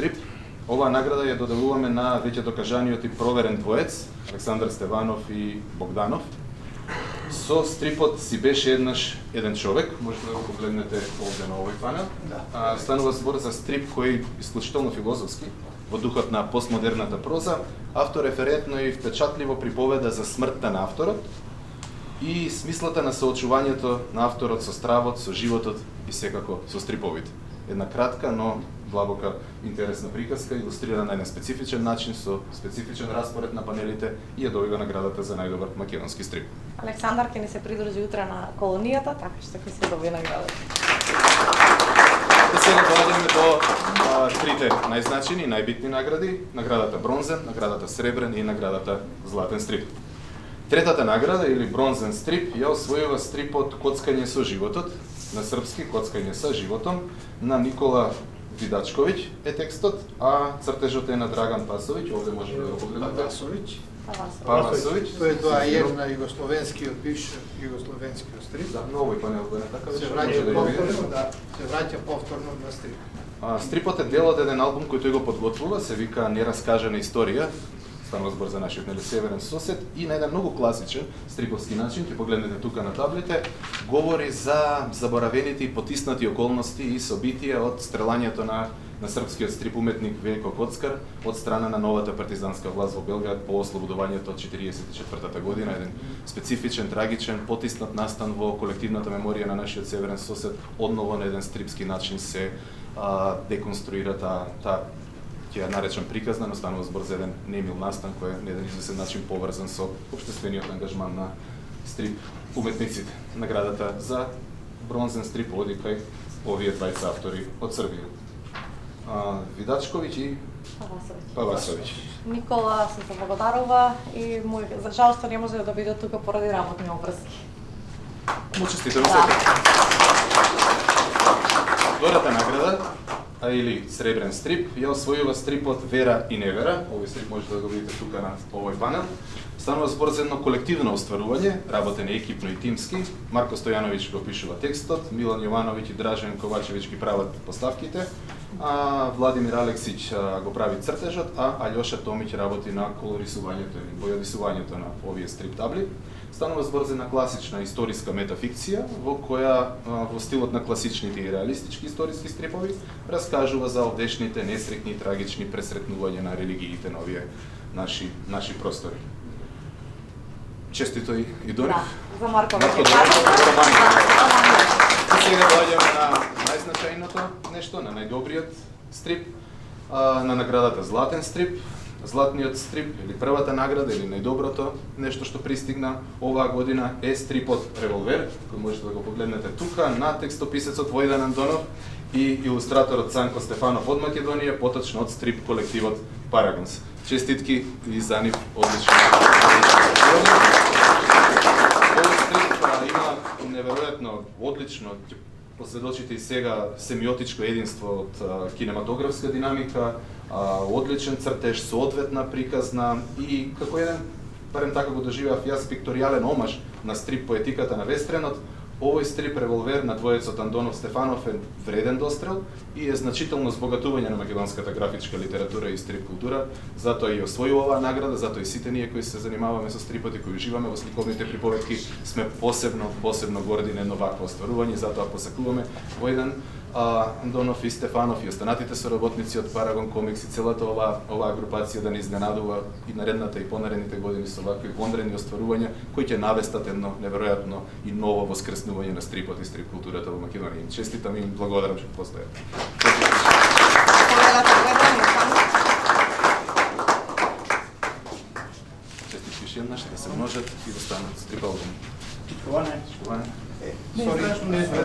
стрип. Оваа награда ја доделуваме на веќе докажаниот и проверен двоец, Александар Стеванов и Богданов. Со стрипот Си беше еднаш еден човек, можете да го погледнете овде на овој панел. Станува збор за стрип кој е исклучително филозофски, во духот на постмодерната проза, автореферентно и впечатливо приповеда за смртта на авторот и смислата на соочувањето на авторот со стравот, со животот и секако со стриповите. Една кратка, но длабока интересна приказка, илустрирана на еден специфичен начин, со специфичен распоред на панелите и ја добива наградата за најдобар македонски стрип. Александар ќе ни се придружи утре на колонијата, така што ќе се добие наградата. Сега доаѓаме до трите најзначени и најбитни награди, наградата бронзен, наградата сребрен и наградата златен стрип. Третата награда или бронзен стрип ја освојува стрипот Коцкање со животот, на српски Коцкање со животом, на Никола Видачковиќ е текстот, а цртежот е на Драган Пасовиќ, овде може да го погледнете. Павасовиќ. Тој е доајер на југословенскиот, бивш југословенскиот стрип. Да, на овој панел го е така, Се враќа повторно, се враќа повторно на стрип. Стрипот е дел од еден албум кој тој го подготвува, се вика Нераскажана историја. Станува збор за нашиот северен сосед и на еден многу класичен стриповски начин, ќе погледнете тука на таблите, говори за заборавените и потиснати околности и собитија од стрелањето на српскиот стрип уметник Велко Коцкар од страна на новата партизанска власт во Белград по ослободувањето од 1944 година, еден специфичен, трагичен, потиснат настан во колективната меморија на нашиот северен сосед, одново на еден стрипски начин се деконструира таа ќе ја наречам приказна, но станува збор за еден немил настан кој е на еден известен начин поврзан со општествениот ангажман на стрип уметниците. Наградата за бронзен стрип оди кај овие двајца автори од Србија. Видачковиќ и Павасовиќ. Никола се заблагодарува и му за жалост не може да биде тука поради работни обврски. Му честитам се. Втората награда, или сребрен стрип, ја освојува стрипот Вера и невера. Овој стрип можете да го видите тука на овој панел. Станува збор за едно колективно остварување, работен екипно и тимски. Марко Стојановиќ го пишува текстот, Милан Јовановиќ и Дражен Ковачевиќ ги прават поставките, Владимир Алексиќ го прави цртежот, а Алјоша Томиќ работи на колорисувањето и бојодисувањето на овие стрип табли. Станува збор за една класична историска метафикција, во која во стилот на класичните и реалистички историски стрипови раскажува за овдешните несреќни и трагични пресретнувања на религиите на овие наши простори. Честито и Дорив. За Марко Сега доаѓаме на најзначајното нешто, на најдобриот стрип, на наградата Златен стрип. Златниот стрип, или првата награда, или најдоброто нешто што пристигна оваа година е стрипот Револвер, кој можете да го погледнете тука, на текстописецот Војдан Андонов и илустраторот Цанко Стефанов од Македонија, поточно од стрип колективот Парагонс. Честитки и за нив одлично. Овој стрип има неверојатно одлично, посведочите и сега семиотичко единство од кинематографска динамика, одличен цртеж, соодветна приказна и како еден, барем така го доживеав јас, пикторијален омаж на стрип поетиката на вестеренот, овој стрип Револвер на двоецот Андонов Стефанов е вреден дострел и е значително збогатување на македонската графичка литература и стрип култура, затоа и освојува оваа награда, затоа и сите ние кои се занимаваме со стрипот и кои уживаме во сликовните приповедки сме посебно горди на едно вакво остварување, затоа посакуваме Војдан Андонов и Стефанов и останатите соработници од Парагон Комикс и целата оваа групација да не изненадува и наредната и понаредните години со вакви вонредни остварувања кои ќе навестат едно неверојатно и ново воскреснување на стрипот и стрип културата во Македонија. Честитам и благодарам што постојат. Честитки уште еднаш да се множат и да станат стрип албуми. Шкуване. Шкуване.